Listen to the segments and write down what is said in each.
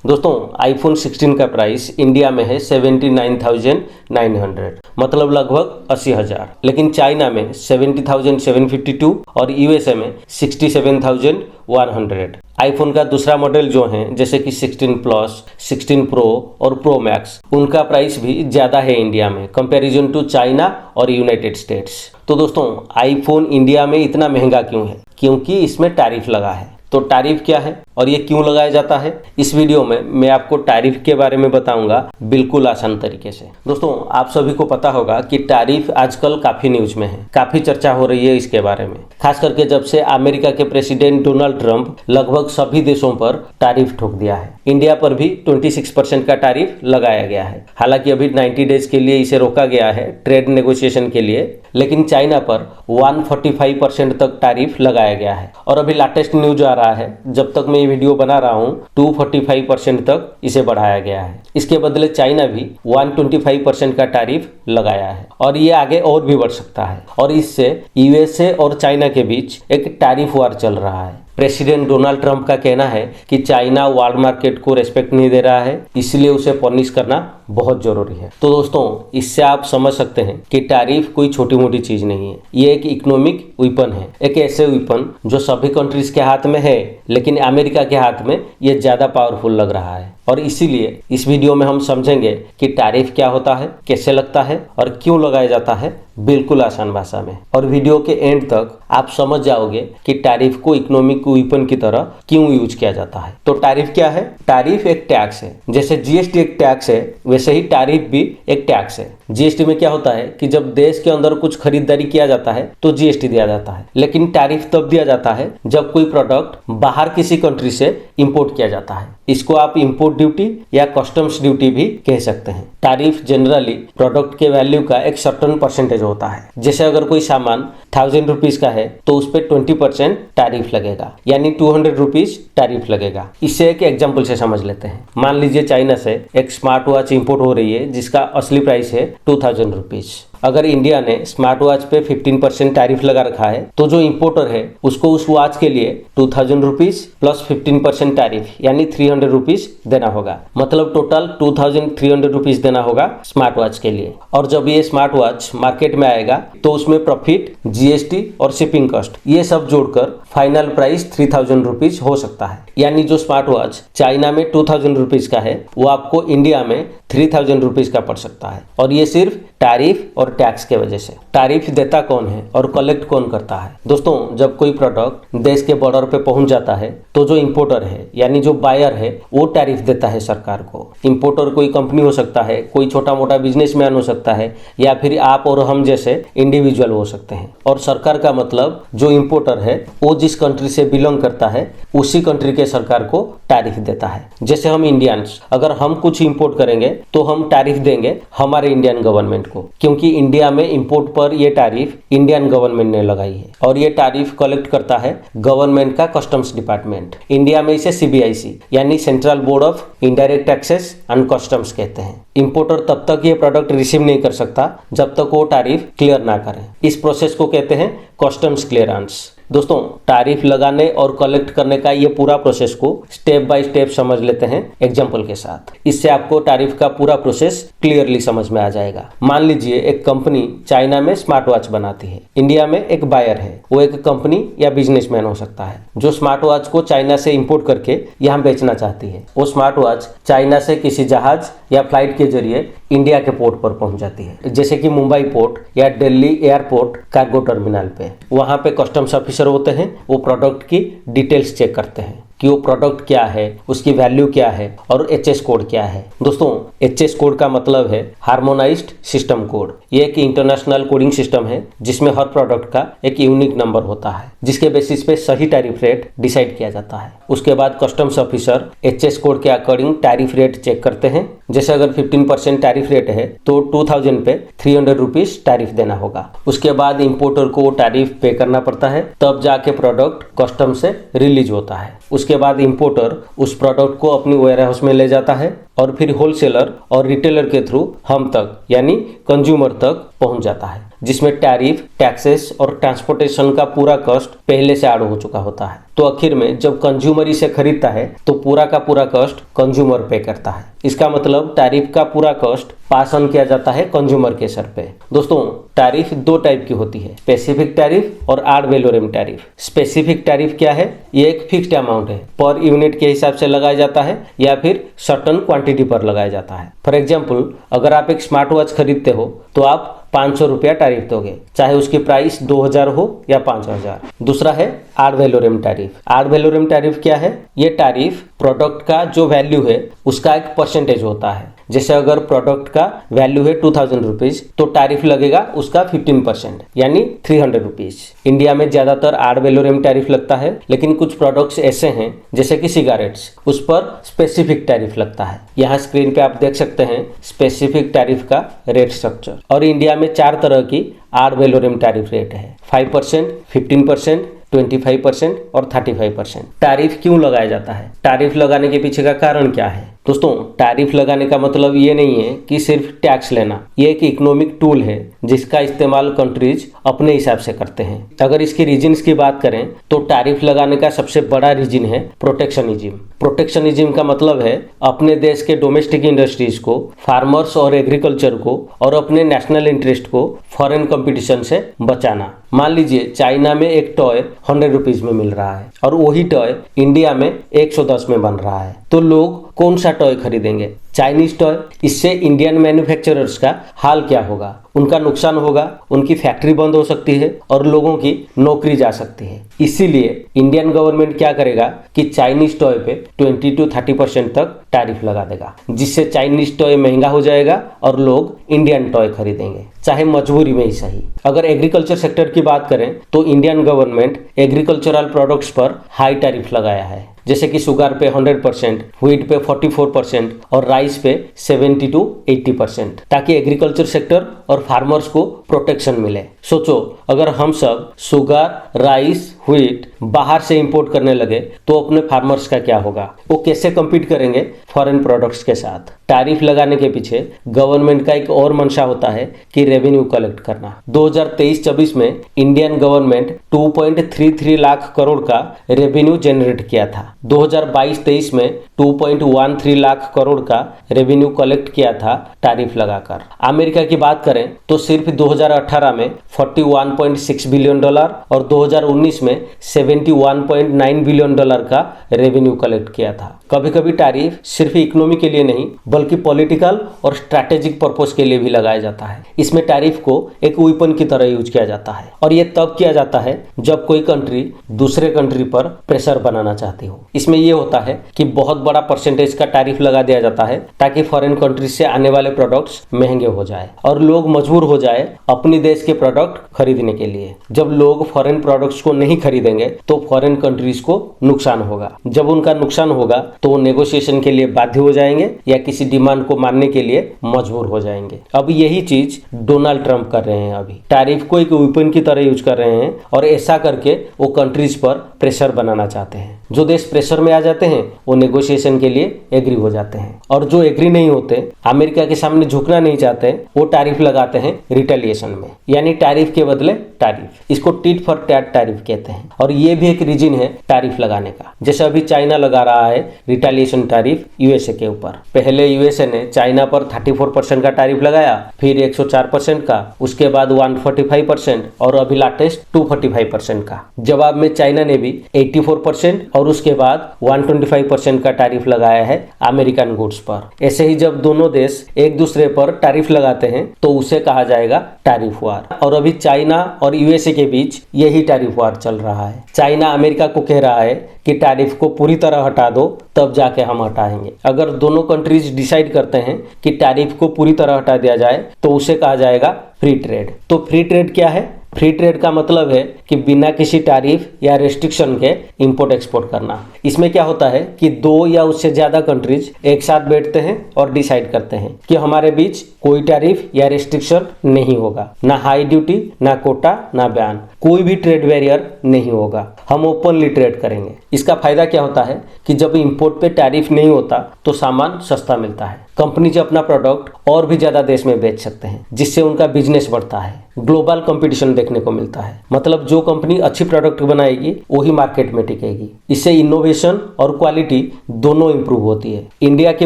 दोस्तों आईफोन 16 का price India में है 79,900, मतलब लगभग 80,000, लेकिन चाइना में 70,752 और यूएसए में 67,100। आईफोन का दूसरा मॉडल जो है जैसे कि 16 प्लस, 16 प्रो और प्रो मैक्स, उनका प्राइस भी ज़्यादा है इंडिया में कंपैरिजन टू चाइना और यूनाइटेड स्टेट्स। तो दोस्तों आईफोन इंडिया में इतना महंगा क्यों है? क्योंकि इसमें टैरिफ लगा है। तो टैरिफ क्या है और ये क्यों लगाया जाता है, इस वीडियो में मैं आपको टैरिफ के बारे में बताऊंगा बिल्कुल आसान तरीके से। दोस्तों आप सभी को पता होगा कि टैरिफ आजकल काफ़ी न्यूज में है, काफ़ी चर्चा हो रही है इसके बारे में, खास करके जब से अमेरिका के प्रेसिडेंट डोनाल्ड ट्रंप लगभग सभी देशों पर टैरिफ ठोक दिया है। इंडिया पर भी 26% का टैरिफ लगाया गया है। हालांकि अभी 90 डेज के लिए इसे रोका गया है ट्रेड नेगोशिएशन के लिए, लेकिन चाइना पर 145% तक टैरिफ लगाया गया है। और अभी लेटेस्ट न्यूज आ रहा है, जब तक मैं ये वीडियो बना रहा हूँ 245% तक इसे बढ़ाया गया है। इसके बदले चाइना भी 125% का टैरिफ लगाया है और ये आगे और भी बढ़ सकता है। और इससे यूएसए और चाइना के बीच एक टैरिफ वार चल रहा है। प्रेसिडेंट डोनाल्ड ट्रंप का कहना है कि चाइना वर्ल्ड मार्केट को रेस्पेक्ट नहीं दे रहा है, इसलिए उसे पनिश करना बहुत जरूरी है। तो दोस्तों इससे आप समझ सकते हैं कि टैरिफ कोई छोटी मोटी चीज नहीं है, ये एक इकोनॉमिक वेपन है, एक ऐसे वेपन जो सभी कंट्रीज के हाथ में है, लेकिन अमेरिका के हाथ में ये ज्यादा पावरफुल लग रहा है। और इसीलिए इस वीडियो में हम समझेंगे कि टैरिफ क्या होता है, कैसे लगता है और क्यों लगाया जाता है, बिल्कुल आसान भाषा में। और वीडियो के एंड तक आप समझ जाओगे कि टैरिफ को इकोनॉमिक वेपन की तरह क्यों यूज किया जाता है। तो टैरिफ क्या है? टैरिफ एक टैक्स है। जैसे जीएसटी एक टैक्स है, वैसे ही टैरिफ भी एक टैक्स है। जीएसटी में क्या होता है कि जब देश के अंदर कुछ खरीदारी किया जाता है तो जीएसटी दिया जाता है, लेकिन टैरिफ तब दिया जाता है जब कोई प्रोडक्ट बाहर किसी कंट्री से इंपोर्ट किया जाता है। इसको आप इंपोर्ट ड्यूटी या कस्टम्स ड्यूटी भी कह सकते हैं। टैरिफ जनरली प्रोडक्ट के वैल्यू का एक सर्टेन परसेंटेज होता है। जैसे अगर कोई सामान 1000 रुपीज का है तो उस पर 20% टैरिफ लगेगा, यानी 200 रुपीज टैरिफ लगेगा। इससे एक एग्जाम्पल से समझ लेते हैं। मान लीजिए चाइना से एक स्मार्ट वॉच इंपोर्ट हो रही है जिसका असली प्राइस है 2000 रुपीज। अगर इंडिया ने स्मार्ट वॉच पे 15% टैरिफ लगा रखा है तो जो इंपोर्टर है उसको उस वॉच के लिए 2000 रुपीज प्लस 15% टैरिफ यानी 300 रुपीज देना होगा। मतलब टोटल 2300 रुपीज देना होगा स्मार्ट वॉच के लिए। और जब ये स्मार्ट वॉच मार्केट में आएगा तो उसमें प्रॉफिट, जीएसटी और शिपिंग कॉस्ट ये सब जोड़कर फाइनल प्राइस 3000 रुपीज हो सकता है। यानी जो स्मार्ट वॉच चाइना में 2000 रुपीज का है वो आपको इंडिया में 3000 रुपीज का पड़ सकता है। और ये सिर्फ टैरिफ और टैक्स के वजह से। टैरिफ देता कौन है और कलेक्ट कौन करता है? दोस्तों जब कोई प्रोडक्ट देश के बॉर्डर पे पहुंच जाता है तो जो इंपोर्टर है यानी जो बायर है वो टैरिफ देता है सरकार को। इंपोर्टर कोई कंपनी हो सकता है, कोई छोटा मोटा बिजनेसमैन हो सकता है, या फिर आप और हम जैसे इंडिविजुअल हो सकते हैं। और सरकार का मतलब जो इंपोर्टर है वो जिस कंट्री से बिलोंग करता है उसी कंट्री के सरकार को टैरिफ देता है। जैसे हम इंडियंस अगर हम कुछ इंपोर्ट करेंगे तो हम टैरिफ देंगे हमारे इंडियन गवर्नमेंट को, क्योंकि इंडिया में इंपोर्ट पर ये टैरिफ इंडियन गवर्नमेंट ने लगाई है। और ये टैरिफ कलेक्ट करता है गवर्नमेंट का कस्टम्स डिपार्टमेंट। इंडिया में इसे सीबीआईसी यानी central board of indirect taxes and customs कहते हैं। इंपोर्टर तब तक ये प्रोडक्ट रिसीव नहीं कर सकता जब तक वो टैरिफ क्लियर ना करे। इस प्रोसेस को कहते हैं कस्टम्स क्लियरेंस। दोस्तों टैरिफ लगाने और कलेक्ट करने का ये पूरा प्रोसेस को स्टेप बाय स्टेप समझ लेते हैं एग्जांपल के साथ। इससे आपको टैरिफ का पूरा प्रोसेस क्लियरली समझ में आ जाएगा। मान लीजिए एक कंपनी चाइना में स्मार्ट वॉच बनाती है, इंडिया में एक बायर है, वो एक कंपनी या बिजनेसमैन हो सकता है जो स्मार्ट वॉच को चाइना से इंपोर्ट करके यहाँ बेचना चाहती है। वो स्मार्ट वॉच चाइना से किसी जहाज या फ्लाइट के जरिए इंडिया के पोर्ट पर पहुंच जाती है, जैसे कि मुंबई पोर्ट या दिल्ली एयरपोर्ट कार्गो टर्मिनल पे। वहां पे कस्टम्स ऑफिसर होते हैं, वो प्रोडक्ट की डिटेल्स चेक करते हैं कि वो प्रोडक्ट क्या है, उसकी वैल्यू क्या है और एचएस कोड क्या है। दोस्तों एचएस कोड का मतलब है हार्मोनाइज्ड सिस्टम कोड। ये एक इंटरनेशनल कोडिंग सिस्टम है जिसमें हर प्रोडक्ट का एक यूनिक नंबर होता है जिसके बेसिस पे सही टैरिफ रेट डिसाइड किया जाता है। उसके बाद कस्टम्स ऑफिसर एचएस कोड के अकॉर्डिंग टैरिफ रेट चेक करते हैं। जैसे अगर 15% टैरिफ रेट है तो 2000 पे 300 रुपीज टैरिफ देना होगा। उसके बाद इंपोर्टर को टैरिफ पे करना पड़ता है, तब जाके प्रोडक्ट कस्टम से रिलीज होता है। उसके बाद इंपोर्टर उस प्रोडक्ट को अपनी वेयरहाउस में ले जाता है और फिर होलसेलर और रिटेलर के थ्रू हम तक यानी कंज्यूमर तक पहुंच जाता है। जिसमें टैरिफ, टैक्सेस और ट्रांसपोर्टेशन का पूरा कॉस्ट पहले से ऐड हो चुका होता है। तो आखिर में जब कंज्यूमर इसे खरीदता है तो पूरा का पूरा कॉस्ट कंज्यूमर पे करता है। इसका मतलब टैरिफ का पूरा कॉस्ट पास ऑन किया जाता है कंज्यूमर के सर पे। दोस्तों, टैरिफ दो टाइप की होती है, स्पेसिफिक टैरिफ और ad valorem tariff. Specific tariff क्या है? ये एक फिक्स्ड अमाउंट है, पर यूनिट के हिसाब से लगाया जाता है या फिर सर्टन क्वांटिटी पर लगाया जाता है। फॉर एग्जाम्पल, अगर आप एक स्मार्ट वॉच खरीदते हो तो आप 500 रुपया टैरिफ दोगे, चाहे उसकी प्राइस 2000 हो या 5000। दूसरा है ad valorem tariff. Ad valorem tariff क्या है? ये टैरिफ प्रोडक्ट का जो वैल्यू है उसका एक परसेंटेज होता है। जैसे अगर प्रोडक्ट का वैल्यू है 2000 रुपीज तो टैरिफ लगेगा उसका 15% यानी 300 रुपीज। इंडिया में ज्यादातर एड वैलोरम टैरिफ लगता है, लेकिन कुछ प्रोडक्ट्स ऐसे हैं जैसे कि सिगारेट्स, उस पर स्पेसिफिक टैरिफ लगता है। यहाँ स्क्रीन पे आप देख सकते हैं स्पेसिफिक टैरिफ का रेट स्ट्रक्चर। और इंडिया में 4 तरह की एड वैलोरम टैरिफ रेट है, 5%, 15%, 25% और 35%। टैरिफ क्यों लगाया जाता है? टैरिफ लगाने के पीछे का कारण क्या है? दोस्तों, टैरिफ लगाने का मतलब ये नहीं है कि सिर्फ टैक्स लेना। ये एक इकोनॉमिक टूल है जिसका इस्तेमाल कंट्रीज अपने हिसाब से करते हैं। अगर इसकी रीजन्स की बात करें तो टैरिफ लगाने का सबसे बड़ा रीजन है प्रोटेक्शनिज्म। प्रोटेक्शनिज्म का मतलब है अपने देश के डोमेस्टिक इंडस्ट्रीज को, फार्मर्स और एग्रीकल्चर को और अपने नेशनल इंटरेस्ट को फॉरेन कंपटीशन से बचाना। मान लीजिए चाइना में एक टॉय 100 रुपीज में मिल रहा है और वही टॉय इंडिया में 110 में बन रहा है, तो लोग कौन सा टॉय खरीदेंगे? Chinese toy. इससे इंडियन मैन्युफैक्चरर्स का हाल क्या होगा? उनका नुकसान होगा, उनकी फैक्ट्री बंद हो सकती है और लोगों की नौकरी जा सकती है। इसीलिए इंडियन गवर्नमेंट क्या करेगा कि चाइनीज टॉय पे 20 to 30% तक टैरिफ लगा देगा, जिससे चाइनीज टॉय महंगा हो जाएगा और लोग इंडियन टॉय खरीदेंगे, चाहे मजबूरी में ही सही। अगर एग्रीकल्चर सेक्टर की बात करें तो इंडियन गवर्नमेंट एग्रीकल्चरल प्रोडक्ट्स पर हाई टैरिफ लगाया है, जैसे कि शुगर पे 100%, व्हीट पे 44% और राइस पे 70 to 80%, ताकि एग्रीकल्चर सेक्टर और फार्मर्स को प्रोटेक्शन मिले। सोचो, अगर हम सब शुगर, राइस, व्हीट बाहर से इंपोर्ट करने लगे तो अपने फार्मर्स का क्या होगा? वो कैसे compete करेंगे फॉरेन प्रोडक्ट्स के साथ? टैरिफ लगाने के पीछे गवर्नमेंट का एक और मंशा होता है कि रेवेन्यू कलेक्ट करना। 2023-24 में इंडियन गवर्नमेंट 2.33 लाख करोड़ का रेवेन्यू जनरेट किया था। 2022-23 में 2.13 लाख करोड़ का रेवेन्यू कलेक्ट किया था टैरिफ लगाकर। अमेरिका की बात करें तो सिर्फ 2018 में $41.6 बिलियन और 2019 में $71.9 बिलियन का रेवेन्यू कलेक्ट किया था। कभी कभी टैरिफ सिर्फ इकोनॉमी के लिए नहीं बल्कि पॉलिटिकल और स्ट्रैटेजिक पर्पस के लिए भी लगाया जाता है। इसमें टैरिफ को एक वेपन की तरह यूज किया जाता है और यह तब किया जाता है जब कोई कंट्री दूसरे कंट्री पर प्रेशर बनाना चाहती हो। इसमें यह होता है कि बहुत बड़ा परसेंटेज का टैरिफ लगा दिया जाता है ताकि फॉरेन कंट्री से आने वाले प्रोडक्ट्स महंगे हो जाए और लोग मजबूर हो जाए अपनी देश के प्रोडक्ट खरीदने के लिए। जब लोग फॉरेन प्रोडक्ट्स को नहीं खरीदेंगे तो फॉरेन कंट्रीज को नुकसान होगा। जब उनका नुकसान होगा तो वो नेगोशिएशन के लिए बाध्य हो जाएंगे या किसी डिमांड को मानने के लिए मजबूर हो जाएंगे। अब यही चीज डोनाल्ड ट्रंप कर रहे हैं। अभी टैरिफ को एक वेपन की तरह यूज कर रहे हैं और ऐसा करके वो कंट्रीज पर प्रेशर बनाना चाहते हैं। जो देश प्रेशर में आ जाते हैं वो नेगोशिएशन के लिए एग्री हो जाते हैं और जो एग्री नहीं होते, अमेरिका के सामने झुकना नहीं चाहते, वो टैरिफ लगाते हैं रिटेलिएशन में, यानी टैरिफ के बदले टैरिफ। इसको टीट फॉर टैट टैरिफ कहते हैं और ये भी एक रीजन है टैरिफ लगाने का। जैसे अभी चाइना लगा रहा है रिटेलिएशन टैरिफ यूएसए के ऊपर। पहले यूएसए ने चाइना पर 34% का टैरिफ लगाया, फिर 104% का, उसके बाद 145% और अभी लेटेस्ट 245% का। जवाब में चाइना ने भी 84% और उसके बाद 125% का टैरिफ लगाया है अमेरिकन गुड्स पर। ऐसे ही जब दोनों देश एक दूसरे पर टैरिफ लगाते हैं तो उसे कहा जाएगा टैरिफ वार। और अभी चाइना और यूएसए के बीच यही टैरिफ वार चल रहा है। चाइना अमेरिका को कह रहा है कि टैरिफ को पूरी तरह हटा दो तब जाके हम हटाएंगे। अगर दोनों कंट्रीज डिसाइड करते हैं कि टैरिफ को पूरी तरह हटा दिया जाए तो उसे कहा जाएगा फ्री ट्रेड। तो फ्री ट्रेड क्या है? फ्री ट्रेड का मतलब है कि बिना किसी टैरिफ या रेस्ट्रिक्शन के इंपोर्ट एक्सपोर्ट करना। इसमें क्या होता है कि दो या उससे ज्यादा कंट्रीज एक साथ बैठते हैं और डिसाइड करते हैं कि हमारे बीच कोई टैरिफ या रेस्ट्रिक्शन नहीं होगा, ना हाई ड्यूटी, ना कोटा, ना बैन, कोई भी ट्रेड बैरियर नहीं होगा, हम ओपनली ट्रेड करेंगे। इसका फायदा क्या होता है कि जब इंपोर्ट पे टैरिफ नहीं होता तो सामान सस्ता मिलता है, कंपनी जो अपना प्रोडक्ट और भी ज्यादा देश में बेच सकते हैं, जिससे उनका बिजनेस बढ़ता है, ग्लोबल कंपटीशन देखने को मिलता है। मतलब जो कंपनी अच्छी प्रोडक्ट बनाएगी वही मार्केट में टिकेगी। इससे इनोवेशन और क्वालिटी दोनों इंप्रूव होती है। इंडिया की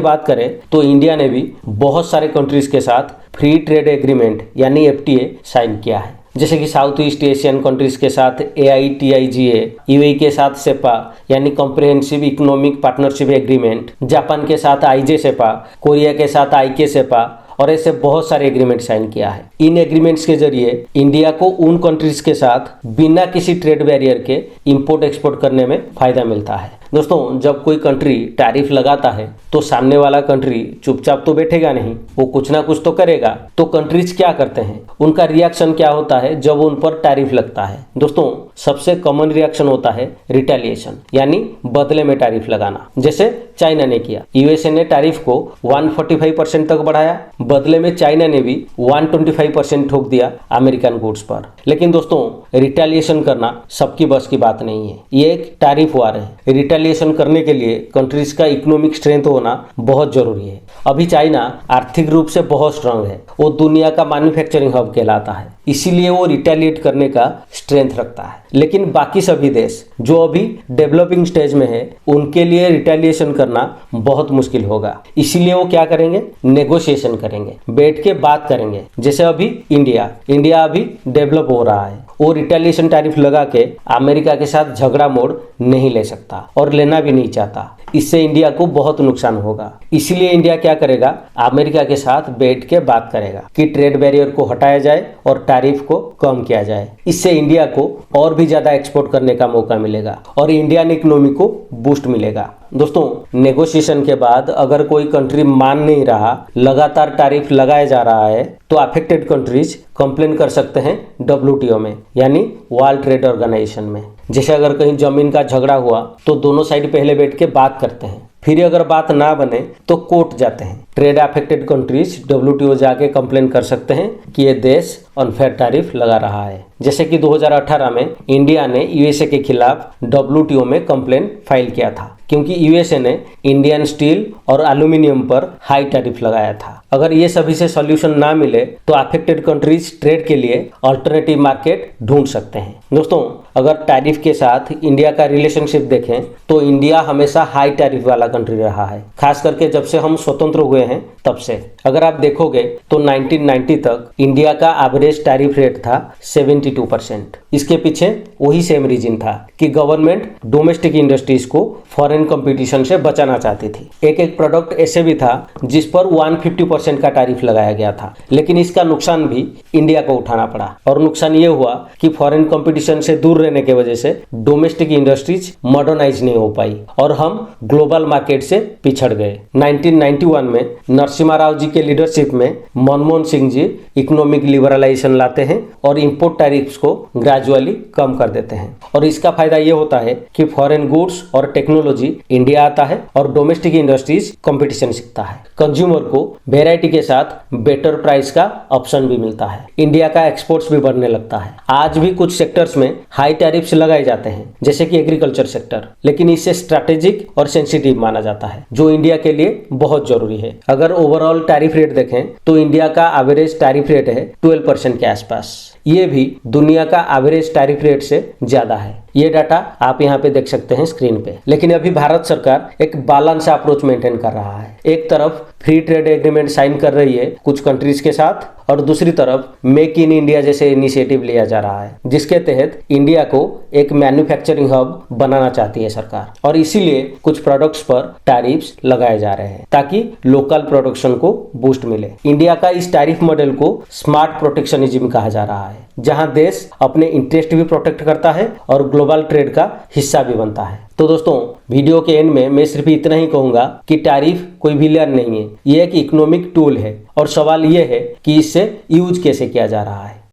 बात करें तो इंडिया ने भी बहुत सारे कंट्रीज के साथ फ्री ट्रेड एग्रीमेंट यानी FTA साइन किया है, जैसे कि साउथ ईस्ट एशियन कंट्रीज के साथ AITIGA, UAE के साथ सेपा यानी comprehensive economic partnership agreement, Japan के साथ IJ सेपा, कोरिया के साथ IK सेपा और ऐसे बहुत सारे एग्रीमेंट साइन किया है। इन एग्रीमेंट्स के जरिए इंडिया को उन कंट्रीज के साथ बिना किसी ट्रेड बैरियर के इंपोर्ट एक्सपोर्ट करने में फायदा मिलता है। दोस्तों, जब कोई कंट्री टैरिफ लगाता है तो सामने वाला कंट्री चुपचाप तो बैठेगा नहीं, वो कुछ ना कुछ तो करेगा। तो कंट्रीज क्या करते हैं, उनका रिएक्शन क्या होता है जब उन पर टैरिफ लगता है? दोस्तों, सबसे कॉमन रिएक्शन होता है रिटेलिएशन यानी बदले में टैरिफ लगाना, जैसे चाइना ने किया। USA ने टैरिफ को 145% तक बढ़ाया, बदले में चाइना ने भी 125% ठोक दिया अमेरिकन गुड्स पर। लेकिन दोस्तों, रिटेलिएशन करना सबकी बस की बात नहीं है, ये एक टैरिफ वार है। रिटेलिएशन करने के लिए कंट्रीज का इकोनॉमिक स्ट्रेंथ होना बहुत जरूरी है। अभी चाइना आर्थिक रूप से बहुत स्ट्रांग है, वो दुनिया का मैन्युफैक्चरिंग हब कहलाता है, इसीलिए वो रिटेलिएट करने का स्ट्रेंथ रखता है। लेकिन बाकी सभी देश जो अभी डेवलपिंग स्टेज में है, उनके लिए रिटेलिएशन करना बहुत मुश्किल होगा। इसीलिए वो क्या करेंगे, नेगोशिएशन करेंगे, बैठ के बात करेंगे। जैसे अभी इंडिया अभी डेवलप हो रहा है, वो रिटेलिएशन टैरिफ लगा के अमेरिका के साथ झगड़ा मोड़ नहीं ले सकता और लेना भी नहीं चाहता। इससे इंडिया को बहुत नुकसान होगा। इसीलिए इंडिया क्या करेगा, अमेरिका के साथ बैठ के बात करेगा कि ट्रेड बैरियर को हटाया जाए और टैरिफ को कम किया जाए। इससे इंडिया को और भी ज्यादा एक्सपोर्ट करने का मौका मिलेगा और इंडियन इकोनॉमी को बूस्ट मिलेगा। दोस्तों, नेगोशिएशन के बाद अगर कोई कंट्री मान नहीं रहा, लगातार टैरिफ लगाया जा रहा है, तो अफेक्टेड कंट्रीज कंप्लेन कर सकते हैं WTO में यानी वर्ल्ड ट्रेड ऑर्गेनाइजेशन में। जैसे अगर कहीं जमीन का झगड़ा हुआ तो दोनों साइड पहले बैठ के बात करते हैं, फिर अगर बात ना बने तो कोर्ट जाते हैं। ट्रेड अफेक्टेड कंट्रीज WTO जाके कंप्लेन कर सकते हैं कि ये देश अनफेयर टैरिफ लगा रहा है। जैसे कि 2018 में इंडिया ने USA के खिलाफ WTO में कंप्लेन फाइल किया था, क्योंकि USA ने इंडियन स्टील और एल्यूमिनियम पर हाई टैरिफ लगाया था। अगर ये सभी से सॉल्यूशन ना मिले तो अफेक्टेड कंट्रीज ट्रेड के लिए अल्टरनेटिव मार्केट ढूंढ सकते हैं। दोस्तों, अगर टैरिफ के साथ इंडिया का रिलेशनशिप देखें तो इंडिया हमेशा हाई टैरिफ वाला कंट्री रहा है, खास करके जब से हम स्वतंत्र हुए हैं तब से। अगर आप देखोगे तो 1990 तक इंडिया का एवरेज टैरिफ रेट था 72%। इसके पीछे वही सेम रीजन था कि गवर्नमेंट डोमेस्टिक इंडस्ट्रीज को फॉरेन कंपटीशन से बचाना चाहती थी। एक प्रोडक्ट ऐसे भी था जिस पर 150% का टैरिफ लगाया गया था, लेकिन इसका नुकसान भी इंडिया को उठाना पड़ा। और नुकसान ये हुआ कि फॉरेन कंपटीशन से दूर रहने की वजह से डोमेस्टिक इंडस्ट्रीज मॉडर्नाइज नहीं हो पाई और हम ग्लोबल मार्केट से पिछड़ गए। 1991 में नरसिम्हा राव जी के लीडरशिप में मनमोहन सिंह जी इकोनॉमिक लिबरलाइजेशन लाते हैं और इंपोर्ट टैरिफ्स को ग्रेजुअली कम कर देते हैं। और इसका फायदा ये होता है कि फॉरेन गुड्स और टेक्नोलॉजी इंडिया आता है और डोमेस्टिक इंडस्ट्रीज कंपटीशन सीखता है। कंज्यूमर को वेराइटी के साथ बेटर प्राइस का ऑप्शन भी मिलता है। इंडिया का एक्सपोर्ट्स भी बढ़ने लगता है। आज भी कुछ सेक्टर्स में हाई टैरिफ्स लगाए जाते हैं, जैसे कि एग्रीकल्चर सेक्टर, लेकिन इसे स्ट्रैटेजिक और सेंसिटिव माना जाता है, जो इंडिया के लिए बहुत जरूरी है। अगर ओवरऑल टैरिफ रेट देखें तो इंडिया का एवरेज टैरिफ रेट है 12% के आसपास। ये भी दुनिया का एवरेज टैरिफ रेट से ज्यादा है। ये डाटा आप यहाँ पे देख सकते हैं स्क्रीन पे। लेकिन अभी भारत सरकार एक बैलेंस अप्रोच मेंटेन कर रहा है। एक तरफ फ्री ट्रेड एग्रीमेंट साइन कर रही है कुछ कंट्रीज के साथ, और दूसरी तरफ मेक इन इंडिया जैसे इनिशिएटिव लिया जा रहा है, जिसके तहत इंडिया को एक मैन्युफैक्चरिंग हब बनाना चाहती है सरकार। और इसीलिए कुछ प्रोडक्ट्स पर टैरिफ्स लगाए जा रहे हैं ताकि लोकल प्रोडक्शन को बूस्ट मिले। इंडिया का इस टैरिफ मॉडल को स्मार्ट प्रोटेक्शनिज्म कहा जा रहा है, जहां देश अपने इंटरेस्ट भी प्रोटेक्ट करता है और ग्लोबल ट्रेड का हिस्सा भी बनता है। तो दोस्तों, वीडियो के एंड में मैं सिर्फ इतना ही कहूंगा कि टैरिफ कोई विलेन नहीं है, ये एक इकोनॉमिक टूल है और सवाल ये है कि इससे यूज कैसे किया जा रहा है।